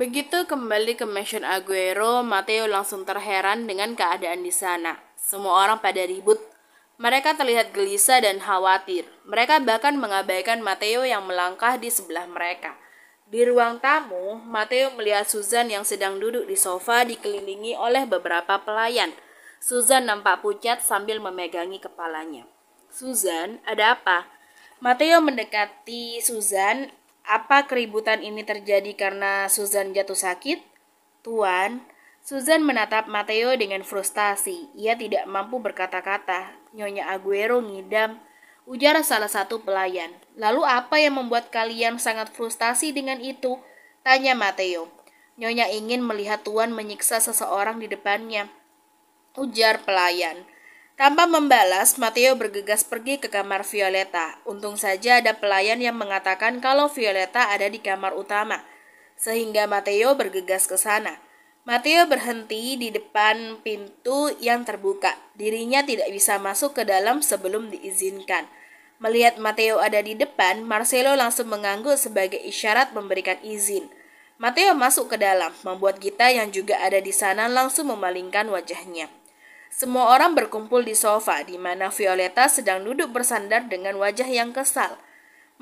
Begitu kembali ke Mansion Aguero, Matteo langsung terheran dengan keadaan di sana. Semua orang pada ribut. Mereka terlihat gelisah dan khawatir. Mereka bahkan mengabaikan Matteo yang melangkah di sebelah mereka. Di ruang tamu, Matteo melihat Susan yang sedang duduk di sofa dikelilingi oleh beberapa pelayan. Susan nampak pucat sambil memegangi kepalanya. Susan, ada apa? Matteo mendekati Susan. Apa keributan ini terjadi karena Susan jatuh sakit? Tuan, Susan menatap Matteo dengan frustasi. Ia tidak mampu berkata-kata. Nyonya Aguero ngidam, ujar salah satu pelayan. Lalu apa yang membuat kalian sangat frustasi dengan itu? Tanya Matteo. Nyonya ingin melihat Tuan menyiksa seseorang di depannya, ujar pelayan. Tanpa membalas, Matteo bergegas pergi ke kamar Violetta. Untung saja ada pelayan yang mengatakan kalau Violetta ada di kamar utama, sehingga Matteo bergegas ke sana. Matteo berhenti di depan pintu yang terbuka. Dirinya tidak bisa masuk ke dalam sebelum diizinkan. Melihat Matteo ada di depan, Marcelo langsung mengangguk sebagai isyarat memberikan izin. Matteo masuk ke dalam, membuat Gita yang juga ada di sana langsung memalingkan wajahnya. Semua orang berkumpul di sofa, di mana Violetta sedang duduk bersandar dengan wajah yang kesal.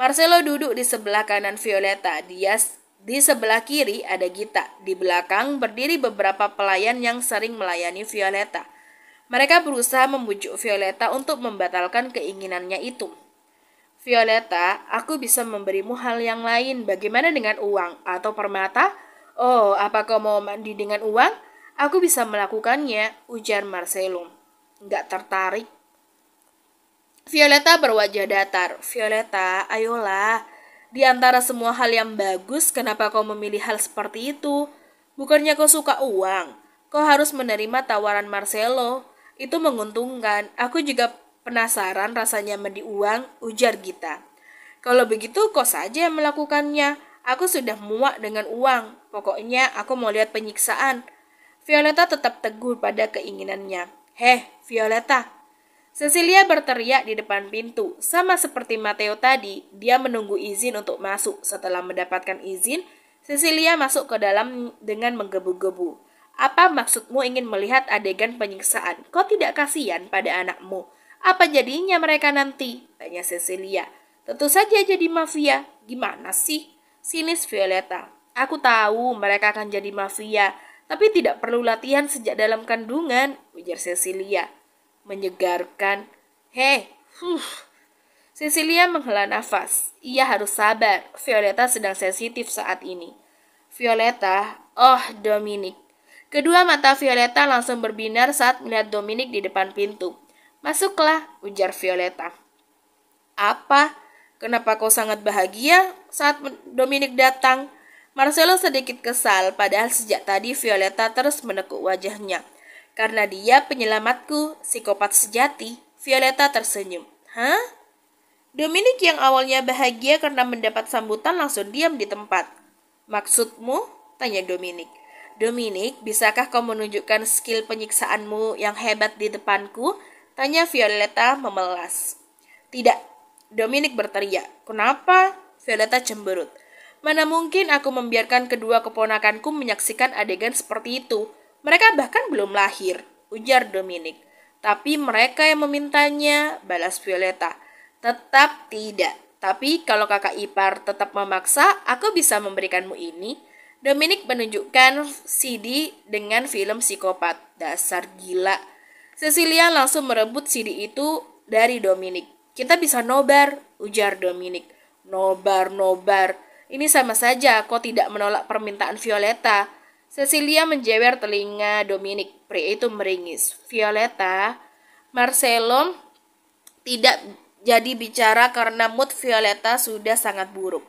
Marcelo duduk di sebelah kanan Violetta. Di sebelah kiri ada Gita. Di belakang berdiri beberapa pelayan yang sering melayani Violetta. Mereka berusaha membujuk Violetta untuk membatalkan keinginannya itu. Violetta, aku bisa memberimu hal yang lain. Bagaimana dengan uang atau permata? Oh, apa kau mau mandi dengan uang? Aku bisa melakukannya, ujar Marcelo. Nggak tertarik. Violetta berwajah datar. Violetta, ayolah. Di antara semua hal yang bagus, kenapa kau memilih hal seperti itu? Bukannya kau suka uang? Kau harus menerima tawaran Marcelo. Itu menguntungkan. Aku juga penasaran rasanya mandi uang, ujar Gita. Kalau begitu, kau saja yang melakukannya. Aku sudah muak dengan uang. Pokoknya aku mau lihat penyiksaan. Violetta tetap teguh pada keinginannya. Heh, Violetta. Cecilia berteriak di depan pintu. Sama seperti Matteo tadi, dia menunggu izin untuk masuk. Setelah mendapatkan izin, Cecilia masuk ke dalam dengan menggebu-gebu. Apa maksudmu ingin melihat adegan penyiksaan? Kau tidak kasihan pada anakmu? Apa jadinya mereka nanti? Tanya Cecilia. Tentu saja jadi mafia. Gimana sih? Sinis Violetta. Aku tahu mereka akan jadi mafia. Tapi tidak perlu latihan sejak dalam kandungan, ujar Cecilia. Menyegarkan. Cecilia menghela nafas. Ia harus sabar. Violetta sedang sensitif saat ini. Violetta, oh Dominic. Kedua mata Violetta langsung berbinar saat melihat Dominic di depan pintu. Masuklah, ujar Violetta. Apa? Kenapa kau sangat bahagia saat Dominic datang? Marcelo sedikit kesal, padahal sejak tadi Violetta terus menekuk wajahnya. Karena dia penyelamatku, psikopat sejati. Violetta tersenyum. Hah? Dominic yang awalnya bahagia karena mendapat sambutan langsung diam di tempat. Maksudmu? Tanya Dominic. Dominic, bisakah kau menunjukkan skill penyiksaanmu yang hebat di depanku? Tanya Violetta memelas. Tidak, Dominic berteriak. Kenapa? Violetta cemberut. Mana mungkin aku membiarkan kedua keponakanku menyaksikan adegan seperti itu. Mereka bahkan belum lahir, ujar Dominic. Tapi mereka yang memintanya, balas Violetta. Tetap tidak. Tapi kalau kakak ipar tetap memaksa, aku bisa memberikanmu ini. Dominic menunjukkan CD dengan film psikopat. Dasar gila. Cecilia langsung merebut CD itu dari Dominic. Kita bisa nobar, ujar Dominic. Nobar. Ini sama saja, kau tidak menolak permintaan Violetta. Cecilia menjewer telinga Dominic. Pria itu meringis. Violetta, Marcelo tidak jadi bicara karena mood Violetta sudah sangat buruk.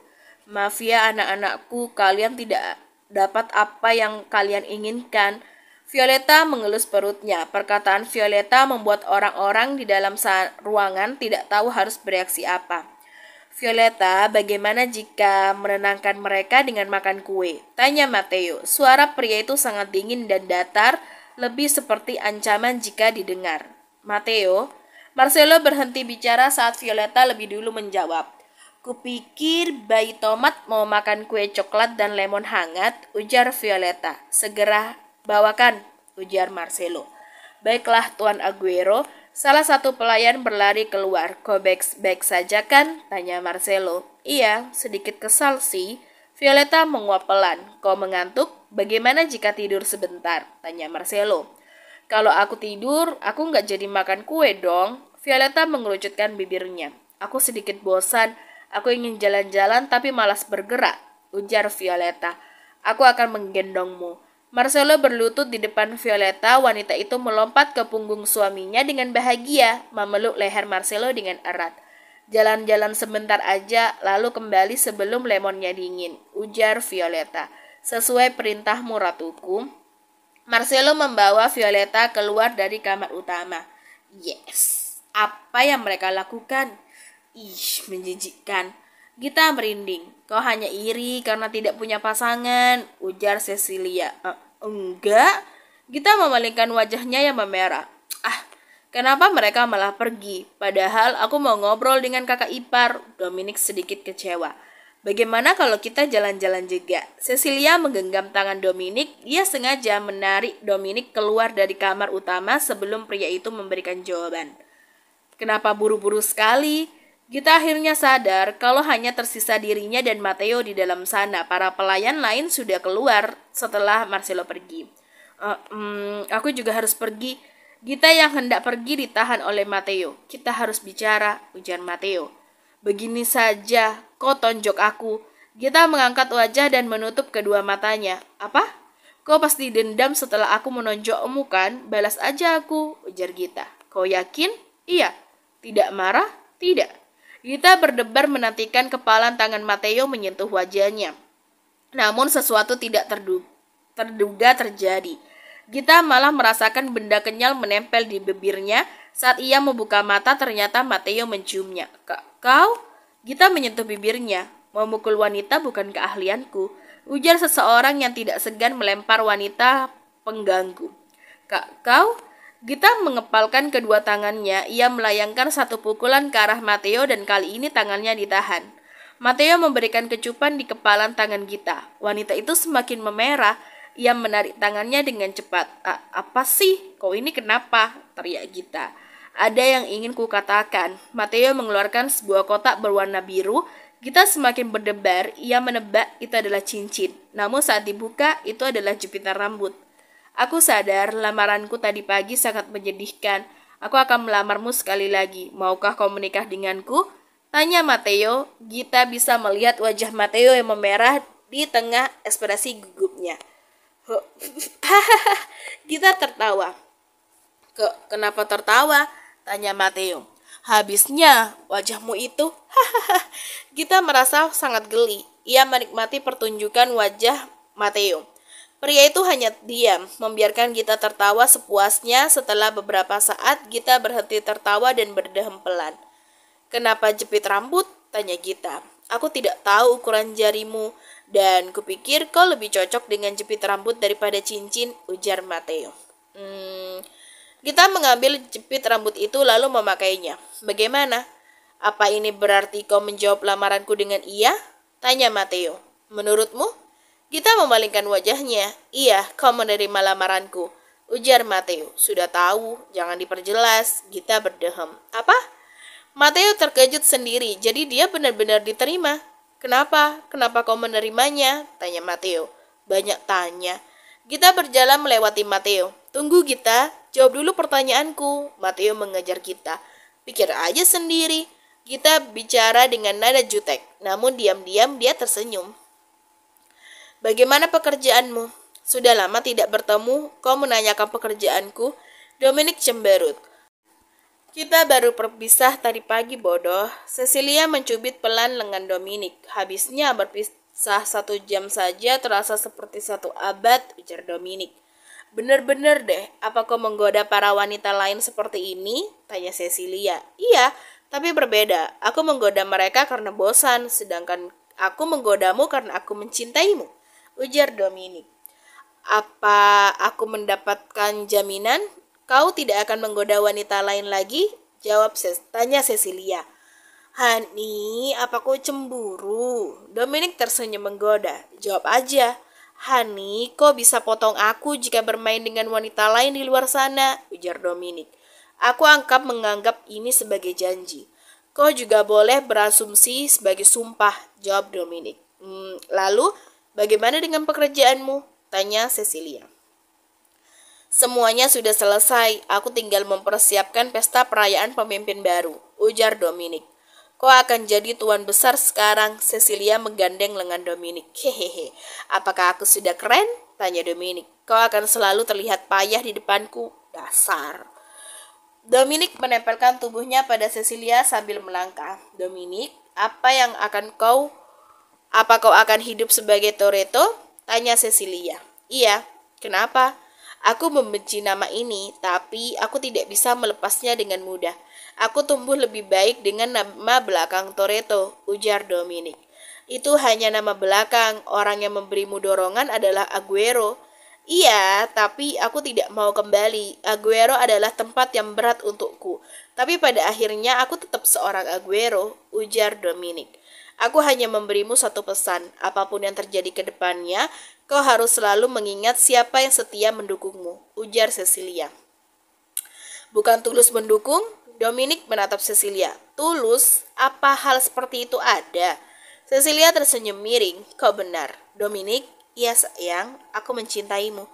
Maaf ya anak-anakku, kalian tidak dapat apa yang kalian inginkan. Violetta mengelus perutnya. Perkataan Violetta membuat orang-orang di dalam ruangan tidak tahu harus bereaksi apa. Violetta, bagaimana jika menenangkan mereka dengan makan kue? Tanya Matteo. Suara pria itu sangat dingin dan datar, lebih seperti ancaman jika didengar. Matteo, Marcelo berhenti bicara saat Violetta lebih dulu menjawab. Kupikir bayi tomat mau makan kue coklat dan lemon hangat, ujar Violeta. Segera bawakan, ujar Marcelo. Baiklah, Tuan Aguero. Salah satu pelayan berlari keluar. Kau baik saja kan? Tanya Marcelo. Iya, sedikit kesal sih. Violeta menguap pelan. Kau mengantuk? Bagaimana jika tidur sebentar? Tanya Marcelo. Kalau aku tidur, aku nggak jadi makan kue dong. Violeta mengerucutkan bibirnya. Aku sedikit bosan. Aku ingin jalan-jalan tapi malas bergerak, ujar Violeta. Aku akan menggendongmu. Marcelo berlutut di depan Violeta. Wanita itu melompat ke punggung suaminya dengan bahagia, memeluk leher Marcelo dengan erat. Jalan-jalan sebentar aja, lalu kembali sebelum lemonnya dingin, ujar Violeta. Sesuai perintahmu, ratuku. Marcelo membawa Violeta keluar dari kamar utama. Yes, apa yang mereka lakukan? Ih, menjijikkan. Gita merinding. Kau hanya iri karena tidak punya pasangan, ujar Cecilia. Enggak. Gita memalingkan wajahnya yang memerah. Kenapa mereka malah pergi? Padahal aku mau ngobrol dengan kakak ipar. Dominic sedikit kecewa. Bagaimana kalau kita jalan-jalan juga? Cecilia menggenggam tangan Dominic. Dia sengaja menarik Dominic keluar dari kamar utama sebelum pria itu memberikan jawaban. Kenapa buru-buru sekali? Gita akhirnya sadar kalau hanya tersisa dirinya dan Matteo di dalam sana. Para pelayan lain sudah keluar setelah Marcelo pergi. Aku juga harus pergi. Gita yang hendak pergi ditahan oleh Matteo. Kita harus bicara, ujar Matteo. Begini saja, kau tonjok aku. Gita mengangkat wajah dan menutup kedua matanya. Apa? Kau pasti dendam setelah aku menonjokmu kan? Balas aja aku, ujar Gita. Kau yakin? Iya. Tidak marah? Tidak. Gita berdebar menantikan kepalan tangan Matteo menyentuh wajahnya. Namun sesuatu tidak terduga terjadi. Gita malah merasakan benda kenyal menempel di bibirnya. Saat ia membuka mata ternyata Matteo menciumnya. Kau? Gita menyentuh bibirnya. Memukul wanita bukan keahlianku, ujar seseorang yang tidak segan melempar wanita pengganggu. Kau? Gita mengepalkan kedua tangannya. Ia melayangkan satu pukulan ke arah Matteo dan kali ini tangannya ditahan. Matteo memberikan kecupan di kepalan tangan Gita. Wanita itu semakin memerah. Ia menarik tangannya dengan cepat. Apa sih? Kau ini kenapa? Teriak Gita. Ada yang ingin kukatakan. Matteo mengeluarkan sebuah kotak berwarna biru. Gita semakin berdebar. Ia menebak itu adalah cincin. Namun saat dibuka, itu adalah jepitan rambut. Aku sadar lamaranku tadi pagi sangat menyedihkan. Aku akan melamarmu sekali lagi. Maukah kau menikah denganku? Tanya Matteo. Gita bisa melihat wajah Matteo yang memerah di tengah ekspresi gugupnya. Gita tertawa. Kenapa tertawa? Tanya Matteo. Habisnya wajahmu itu. Gita merasa sangat geli. Ia menikmati pertunjukan wajah Matteo. Pria itu hanya diam, membiarkan Gita tertawa sepuasnya. Setelah beberapa saat, Gita berhenti tertawa dan berdehem pelan. Kenapa jepit rambut? Tanya Gita. Aku tidak tahu ukuran jarimu, dan kupikir kau lebih cocok dengan jepit rambut daripada cincin, ujar Matteo. Gita mengambil jepit rambut itu lalu memakainya. Bagaimana? Apa ini berarti kau menjawab lamaranku dengan iya? Tanya Matteo. Menurutmu? Gita memalingkan wajahnya. Iya, kau menerima lamaranku, ujar Matteo. Sudah tahu, jangan diperjelas. Gita berdehem. Apa? Matteo terkejut sendiri, jadi dia benar-benar diterima. Kenapa? Kenapa kau menerimanya? Tanya Matteo. Banyak tanya. Gita berjalan melewati Matteo. Tunggu Gita, jawab dulu pertanyaanku. Matteo mengejar Gita. Pikir aja sendiri. Gita bicara dengan nada jutek, namun diam-diam dia tersenyum. Bagaimana pekerjaanmu? Sudah lama tidak bertemu, kau menanyakan pekerjaanku. Dominic cemberut. Kita baru berpisah tadi pagi, bodoh. Cecilia mencubit pelan lengan Dominic. Habisnya berpisah 1 jam saja terasa seperti 1 abad, ujar Dominic. Bener-bener deh, apa kau menggoda para wanita lain seperti ini? Tanya Cecilia. Iya, tapi berbeda. Aku menggoda mereka karena bosan, sedangkan aku menggodamu karena aku mencintaimu, ujar Dominic. Apa aku mendapatkan jaminan kau tidak akan menggoda wanita lain lagi? Tanya Cecilia. Hani, apa kau cemburu? Dominic tersenyum menggoda. Jawab aja. Hani, kau bisa potong aku jika bermain dengan wanita lain di luar sana, ujar Dominic. Aku menganggap ini sebagai janji. Kau juga boleh berasumsi sebagai sumpah, jawab Dominic. Lalu, bagaimana dengan pekerjaanmu? Tanya Cecilia. Semuanya sudah selesai, aku tinggal mempersiapkan pesta perayaan pemimpin baru, ujar Dominic. Kau akan jadi tuan besar sekarang, Cecilia menggandeng lengan Dominic. Hehehe, apakah aku sudah keren? Tanya Dominic. Kau akan selalu terlihat payah di depanku, dasar. Dominic menempelkan tubuhnya pada Cecilia sambil melangkah. Dominic, apa kau akan hidup sebagai Toretto? Tanya Cecilia. Iya, kenapa? Aku membenci nama ini, tapi aku tidak bisa melepasnya dengan mudah. Aku tumbuh lebih baik dengan nama belakang Toretto, ujar Dominic. Itu hanya nama belakang, orang yang memberimu dorongan adalah Aguero. Iya, tapi aku tidak mau kembali. Aguero adalah tempat yang berat untukku. Tapi pada akhirnya aku tetap seorang Aguero, ujar Dominic. Aku hanya memberimu satu pesan, apapun yang terjadi ke depannya, kau harus selalu mengingat siapa yang setia mendukungmu, ujar Cecilia. Bukan tulus mendukung? Dominic menatap Cecilia. Tulus? Apa hal seperti itu ada? Cecilia tersenyum miring. Kau benar. Dominic, iya sayang, aku mencintaimu.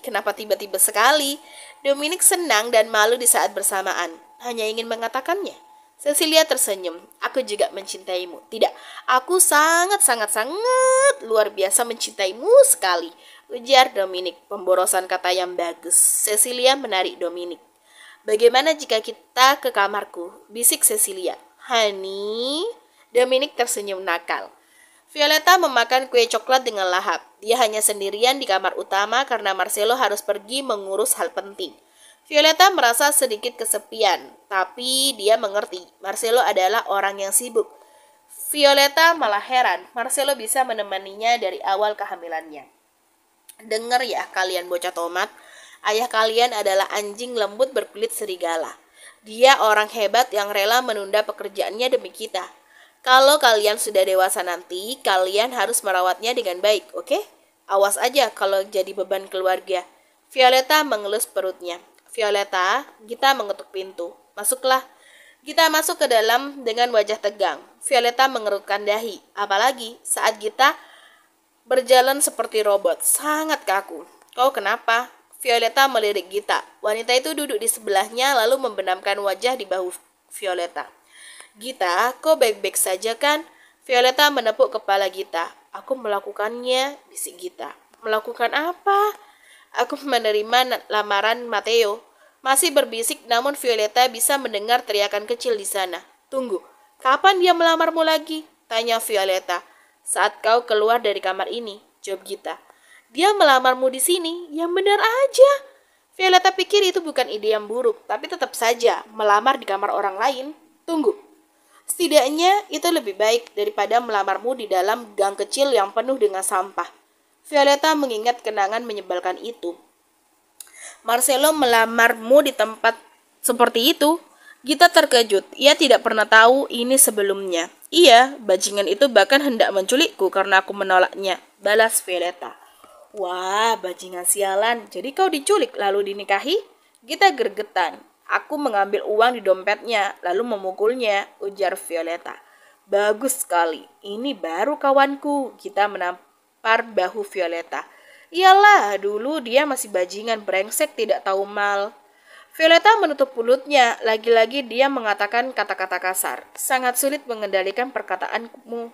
Kenapa tiba-tiba sekali? Dominic senang dan malu di saat bersamaan. Hanya ingin mengatakannya. Cecilia tersenyum. Aku juga mencintaimu. Tidak, aku sangat luar biasa mencintaimu sekali. Ujar Dominic, pemborosan kata yang bagus. Cecilia menarik Dominic. Bagaimana jika kita ke kamarku? Bisik Cecilia. Honey? Dominic tersenyum nakal. Violeta memakan kue coklat dengan lahap. Dia hanya sendirian di kamar utama karena Marcelo harus pergi mengurus hal penting. Violeta merasa sedikit kesepian, tapi dia mengerti Marcelo adalah orang yang sibuk. Violeta malah heran Marcelo bisa menemaninya dari awal kehamilannya. Dengar ya kalian bocah tomat, ayah kalian adalah anjing lembut berkulit serigala. Dia orang hebat yang rela menunda pekerjaannya demi kita. Kalau kalian sudah dewasa nanti, kalian harus merawatnya dengan baik, oke? Awas aja kalau jadi beban keluarga. Violeta mengelus perutnya. Violeta, Gita mengetuk pintu. Masuklah. Gita masuk ke dalam dengan wajah tegang. Violeta mengerutkan dahi. Apalagi saat Gita berjalan seperti robot. Sangat kaku. Kau kenapa? Violeta melirik Gita. Wanita itu duduk di sebelahnya lalu membenamkan wajah di bahu Violeta. Gita, kau baik-baik saja kan? Violeta menepuk kepala Gita. Aku melakukannya, bisik Gita. Melakukan apa? Aku menerima lamaran Matteo. Masih berbisik namun Violeta bisa mendengar teriakan kecil di sana. Tunggu, kapan dia melamarmu lagi? Tanya Violeta. Saat kau keluar dari kamar ini, jawab Gita. Dia melamarmu di sini, yang benar aja. Violeta pikir itu bukan ide yang buruk, tapi tetap saja melamar di kamar orang lain. Tunggu, setidaknya itu lebih baik daripada melamarmu di dalam gang kecil yang penuh dengan sampah. Violeta mengingat kenangan menyebalkan itu. Marcelo melamarmu di tempat seperti itu? Gita terkejut. Ia tidak pernah tahu ini sebelumnya. Iya, bajingan itu bahkan hendak menculikku karena aku menolaknya. Balas Violeta. Wah, bajingan sialan. Jadi kau diculik lalu dinikahi? Gita gergetan. Aku mengambil uang di dompetnya lalu memukulnya, ujar Violeta. Bagus sekali. Ini baru kawanku. Gita menampar bahu Violeta. Iyalah, dulu dia masih bajingan brengsek tidak tahu mal. Violeta menutup mulutnya, lagi-lagi dia mengatakan kata-kata kasar. Sangat sulit mengendalikan perkataanmu,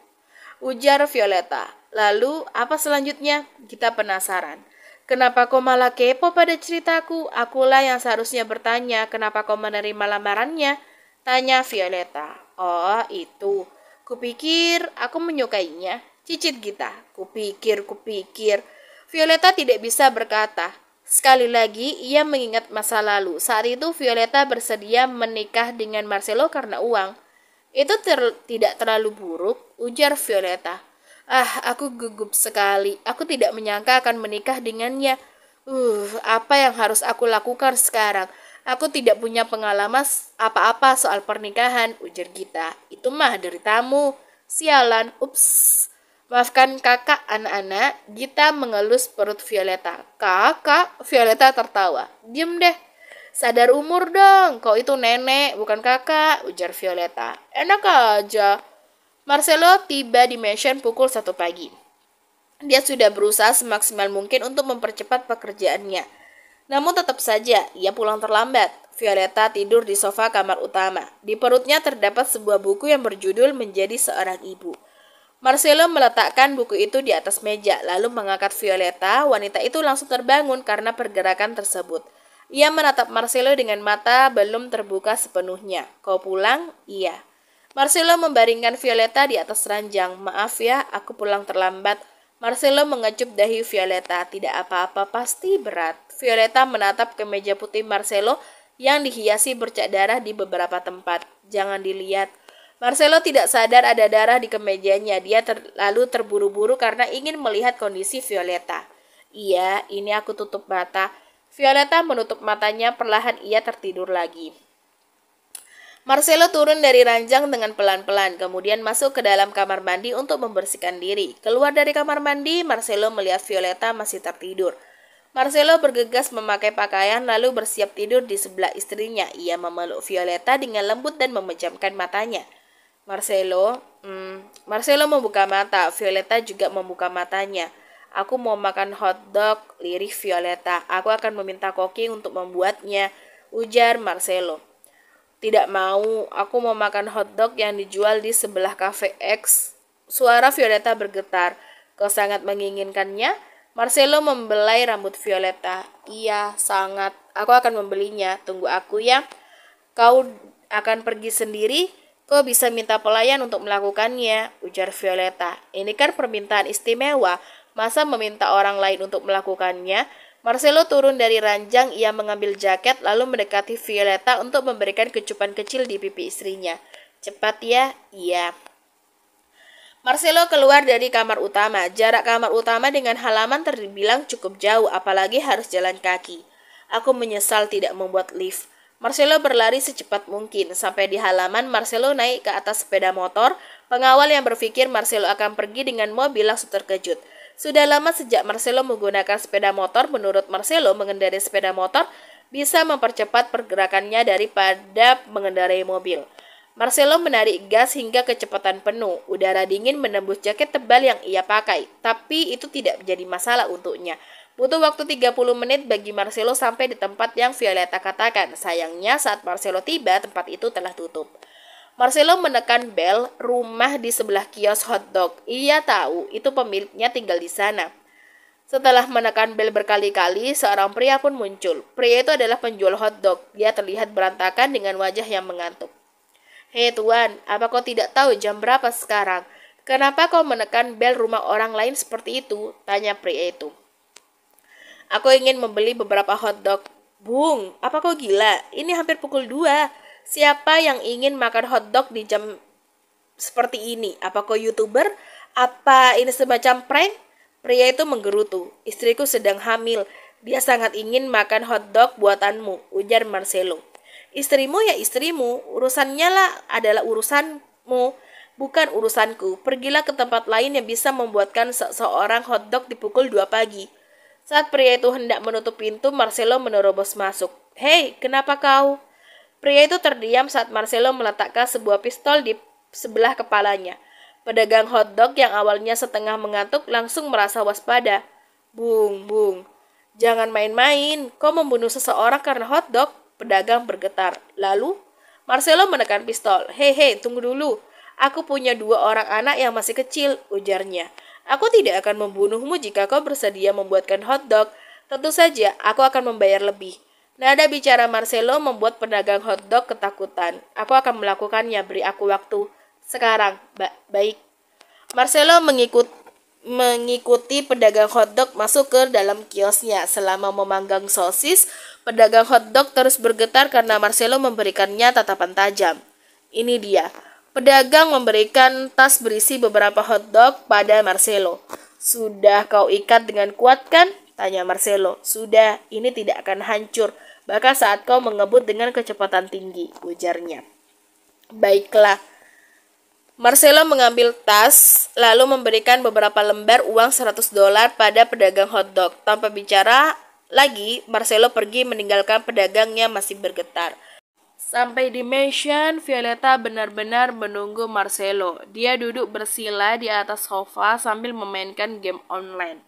ujar Violeta. Lalu, apa selanjutnya? Kita penasaran. Kenapa kau malah kepo pada ceritaku? Akulah yang seharusnya bertanya kenapa kau menerima lamarannya, tanya Violeta. Oh, itu. Kupikir aku menyukainya, cicit Gita. Kupikir. Violeta tidak bisa berkata. Sekali lagi, ia mengingat masa lalu. Saat itu, Violeta bersedia menikah dengan Marcelo karena uang. Itu tidak terlalu buruk, ujar Violeta. Aku gugup sekali. Aku tidak menyangka akan menikah dengannya. Apa yang harus aku lakukan sekarang? Aku tidak punya pengalaman apa-apa soal pernikahan, ujar Gita. Itu mah dari tamu. Sialan, ups. Maafkan kakak, anak-anak. Gita mengelus perut Violeta. Kakak, Violeta tertawa. Diem deh. Sadar umur dong, kau itu nenek, bukan kakak, ujar Violeta. Enak aja. Marcelo tiba di mansion pukul 1 pagi. Dia sudah berusaha semaksimal mungkin untuk mempercepat pekerjaannya. Namun tetap saja, ia pulang terlambat. Violeta tidur di sofa kamar utama. Di perutnya terdapat sebuah buku yang berjudul Menjadi Seorang Ibu. Marcelo meletakkan buku itu di atas meja, lalu mengangkat Violeta. Wanita itu langsung terbangun karena pergerakan tersebut. Ia menatap Marcelo dengan mata belum terbuka sepenuhnya. Kau pulang? Iya. Marcelo membaringkan Violeta di atas ranjang. Maaf ya, aku pulang terlambat. Marcelo mengecup dahi Violeta. Tidak apa-apa, pasti berat. Violeta menatap ke meja putih Marcelo yang dihiasi bercak darah di beberapa tempat. Jangan dilihat. Marcelo tidak sadar ada darah di kemejanya. Dia lalu terburu-buru karena ingin melihat kondisi Violeta. Iya, ini aku tutup mata. Violeta menutup matanya, perlahan ia tertidur lagi. Marcelo turun dari ranjang dengan pelan-pelan, kemudian masuk ke dalam kamar mandi untuk membersihkan diri. Keluar dari kamar mandi, Marcelo melihat Violeta masih tertidur. Marcelo bergegas memakai pakaian lalu bersiap tidur di sebelah istrinya. Ia memeluk Violeta dengan lembut dan memejamkan matanya. Marcelo membuka mata. Violeta juga membuka matanya. Aku mau makan hotdog, lirih Violeta. Aku akan meminta Koki untuk membuatnya, ujar Marcelo. Tidak mau, aku mau makan hotdog yang dijual di sebelah cafe X. Suara Violeta bergetar. Kau sangat menginginkannya? Marcelo membelai rambut Violeta. Iya, sangat. Aku akan membelinya. Tunggu aku ya. Kau akan pergi sendiri? Kau bisa minta pelayan untuk melakukannya, ujar Violeta. Ini kan permintaan istimewa. Masa meminta orang lain untuk melakukannya? Marcelo turun dari ranjang, ia mengambil jaket lalu mendekati Violeta untuk memberikan kecupan kecil di pipi istrinya. Cepat ya, iya. Marcelo keluar dari kamar utama. Jarak kamar utama dengan halaman terbilang cukup jauh, apalagi harus jalan kaki. Aku menyesal tidak membuat lift. Marcelo berlari secepat mungkin. Sampai di halaman, Marcelo naik ke atas sepeda motor. Pengawal yang berpikir Marcelo akan pergi dengan mobil langsung terkejut. Sudah lama sejak Marcelo menggunakan sepeda motor. Menurut Marcelo, mengendarai sepeda motor bisa mempercepat pergerakannya daripada mengendarai mobil. Marcelo menarik gas hingga kecepatan penuh. Udara dingin menembus jaket tebal yang ia pakai, tapi itu tidak menjadi masalah untuknya. Butuh waktu 30 menit bagi Marcelo sampai di tempat yang Violeta katakan. Sayangnya saat Marcelo tiba, tempat itu telah tutup. Marcelo menekan bel rumah di sebelah kios hotdog. Ia tahu itu pemiliknya tinggal di sana. Setelah menekan bel berkali-kali, seorang pria pun muncul. Pria itu adalah penjual hotdog. Dia terlihat berantakan dengan wajah yang mengantuk. Hei tuan, apa kau tidak tahu jam berapa sekarang? Kenapa kau menekan bel rumah orang lain seperti itu? Tanya pria itu. Aku ingin membeli beberapa hotdog. Bung, apa kau gila? Ini hampir pukul 2. Siapa yang ingin makan hotdog di jam seperti ini? Apa kau YouTuber? Apa ini semacam prank? Pria itu menggerutu. Istriku sedang hamil. Dia sangat ingin makan hotdog buatanmu, ujar Marcelo. Istrimu ya istrimu, urusannya lah adalah urusanmu, bukan urusanku. Pergilah ke tempat lain yang bisa membuatkan seorang hotdog di pukul 2 pagi. Saat pria itu hendak menutup pintu, Marcelo menerobos masuk. Hei, kenapa kau? Pria itu terdiam saat Marcelo meletakkan sebuah pistol di sebelah kepalanya. Pedagang hotdog yang awalnya setengah mengantuk langsung merasa waspada. Bung, jangan main-main. Kau membunuh seseorang karena hotdog? Pedagang bergetar. Lalu, Marcelo menekan pistol. Hei, tunggu dulu. Aku punya 2 orang anak yang masih kecil, ujarnya. Aku tidak akan membunuhmu jika kau bersedia membuatkan hotdog. Tentu saja, aku akan membayar lebih. Nada bicara Marcelo membuat pedagang hotdog ketakutan. Aku akan melakukannya, beri aku waktu. Sekarang, baik. Marcelo mengikuti pedagang hotdog masuk ke dalam kiosnya. Selama memanggang sosis, pedagang hotdog terus bergetar karena Marcelo memberikannya tatapan tajam. Ini dia. Pedagang memberikan tas berisi beberapa hotdog pada Marcelo. Sudah kau ikat dengan kuat kan? Tanya Marcelo. Sudah, ini tidak akan hancur. bahkan saat kau mengebut dengan kecepatan tinggi, ujarnya. Baiklah. Marcelo mengambil tas, lalu memberikan beberapa lembar uang $100 pada pedagang hotdog. Tanpa bicara lagi, Marcelo pergi meninggalkan pedagang yang masih bergetar. Sampai di mansion, Violeta benar-benar menunggu Marcelo. Dia duduk bersila di atas sofa sambil memainkan game online.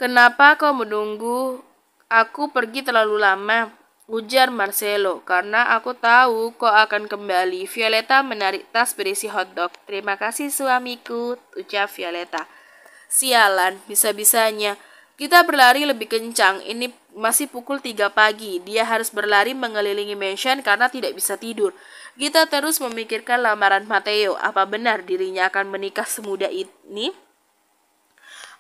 Kenapa kau menunggu? Aku pergi terlalu lama, ujar Marcelo. Karena aku tahu kau akan kembali. Violeta menarik tas berisi hotdog. Terima kasih suamiku, ucap Violeta. Sialan, bisa-bisanya. Kita berlari lebih kencang. Ini masih pukul 3 pagi. Dia harus berlari mengelilingi mansion karena tidak bisa tidur. Kita terus memikirkan lamaran Matteo. Apa benar dirinya akan menikah semudah ini?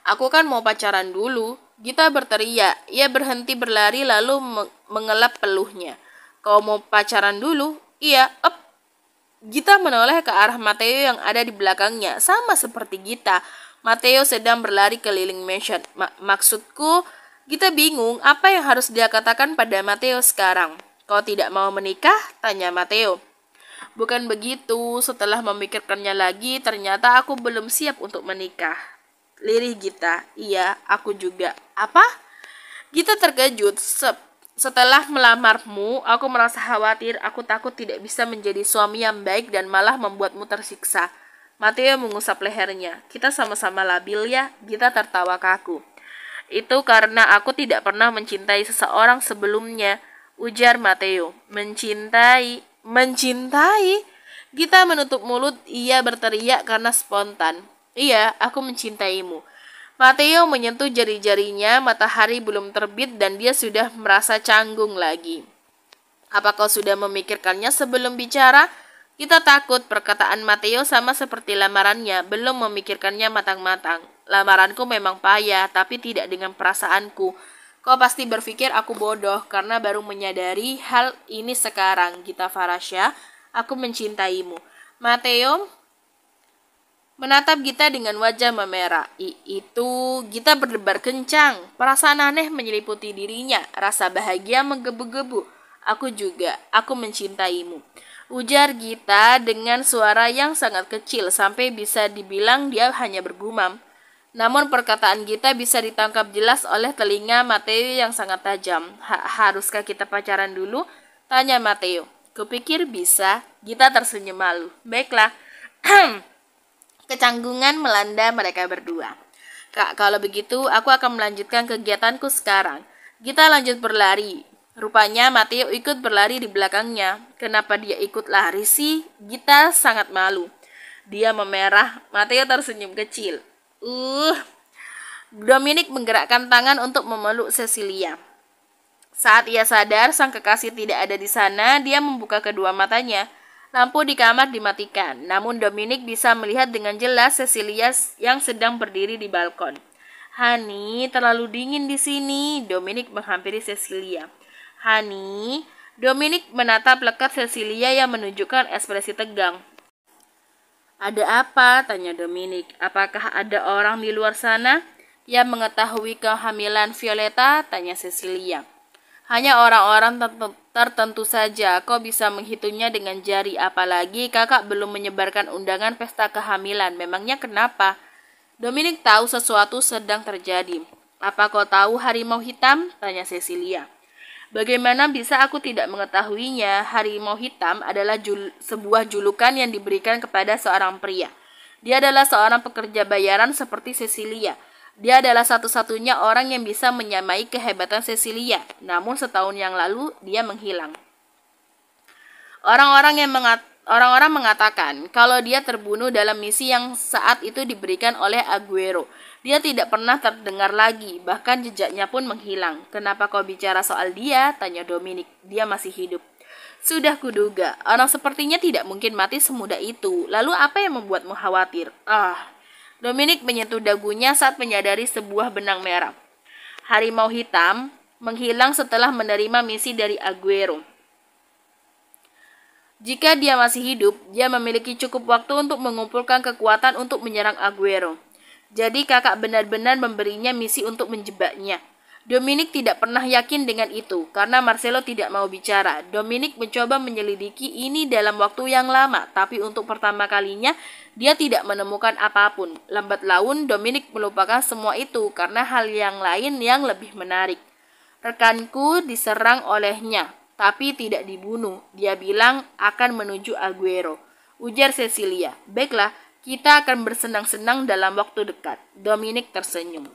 Aku kan mau pacaran dulu. Gita berteriak. Ia berhenti berlari lalu mengelap peluhnya. Kau mau pacaran dulu? Iya. Gita menoleh ke arah Matteo yang ada di belakangnya. Sama seperti Gita. Matteo sedang berlari keliling mansion. Maksudku, Gita bingung apa yang harus dia katakan pada Matteo sekarang. Kau tidak mau menikah? Tanya Matteo. Bukan begitu. Setelah memikirkannya lagi, ternyata aku belum siap untuk menikah. Lirih Gita. Iya, aku juga. Apa? Gita terkejut. Setelah melamarmu, aku merasa khawatir. Aku takut tidak bisa menjadi suami yang baik dan malah membuatmu tersiksa. Matteo mengusap lehernya. Kita sama-sama labil ya. Gita tertawa kaku. Itu karena aku tidak pernah mencintai seseorang sebelumnya, ujar Matteo. Mencintai? Gita menutup mulut. Ia berteriak karena spontan. Iya, aku mencintaimu. Matteo menyentuh jari-jarinya. Matahari belum terbit dan dia sudah merasa canggung lagi. Apa kau sudah memikirkannya sebelum bicara? Kita takut perkataan Matteo sama seperti lamarannya, belum memikirkannya matang-matang. Lamaranku memang payah, tapi tidak dengan perasaanku. Kau pasti berpikir aku bodoh karena baru menyadari hal ini sekarang. Gita Farasya, aku mencintaimu. Matteo menatap Gita dengan wajah memerah. Itu Gita berdebar kencang. Perasaan aneh menyeliputi dirinya. Rasa bahagia menggebu-gebu. Aku juga. Aku mencintaimu, ujar Gita dengan suara yang sangat kecil sampai bisa dibilang dia hanya bergumam. Namun perkataan Gita bisa ditangkap jelas oleh telinga Matteo yang sangat tajam. Haruskah kita pacaran dulu? Tanya Matteo. Kupikir bisa. Gita tersenyum malu. Baiklah. Kecanggungan melanda mereka berdua. Kak, kalau begitu aku akan melanjutkan kegiatanku sekarang. Gita lanjut berlari. Rupanya Matteo ikut berlari di belakangnya. Kenapa dia ikut lari sih? Gita sangat malu. Dia memerah. Matteo tersenyum kecil. Dominic menggerakkan tangan untuk memeluk Cecilia. Saat ia sadar sang kekasih tidak ada di sana, dia membuka kedua matanya. Lampu di kamar dimatikan, namun Dominic bisa melihat dengan jelas Cecilia yang sedang berdiri di balkon. Hani, terlalu dingin di sini. Dominic menghampiri Cecilia. Hani, Dominic menatap lekat Cecilia yang menunjukkan ekspresi tegang. Ada apa? Tanya Dominic. Apakah ada orang di luar sana yang mengetahui kehamilan Violeta? Tanya Cecilia. Hanya orang-orang tertentu saja. Kau bisa menghitungnya dengan jari. Apalagi kakak belum menyebarkan undangan pesta kehamilan. Memangnya kenapa? Dominic tahu sesuatu sedang terjadi. Apa kau tahu harimau hitam? Tanya Cecilia. Bagaimana bisa aku tidak mengetahuinya? Harimau hitam adalah sebuah julukan yang diberikan kepada seorang pria. Dia adalah seorang pekerja bayaran seperti Cecilia. Dia adalah satu-satunya orang yang bisa menyamai kehebatan Cecilia. Namun setahun yang lalu dia menghilang. Orang-orang mengatakan kalau dia terbunuh dalam misi yang saat itu diberikan oleh Aguero. Dia tidak pernah terdengar lagi, bahkan jejaknya pun menghilang. Kenapa kau bicara soal dia? Tanya Dominic. Dia masih hidup. Sudah kuduga, orang sepertinya tidak mungkin mati semudah itu. Lalu apa yang membuatmu khawatir? Dominic menyentuh dagunya saat menyadari sebuah benang merah. Harimau hitam menghilang setelah menerima misi dari Aguero. Jika dia masih hidup, dia memiliki cukup waktu untuk mengumpulkan kekuatan untuk menyerang Aguero. Jadi kakak benar-benar memberinya misi untuk menjebaknya. Dominic tidak pernah yakin dengan itu karena Marcelo tidak mau bicara. Dominic mencoba menyelidiki ini dalam waktu yang lama, tapi untuk pertama kalinya dia tidak menemukan apapun. Lambat laun Dominic melupakan semua itu karena hal yang lain yang lebih menarik. Rekanku diserang olehnya, tapi tidak dibunuh. Dia bilang akan menuju Aguero. Ujar Cecilia. Baiklah, kita akan bersenang-senang dalam waktu dekat. Dominic tersenyum.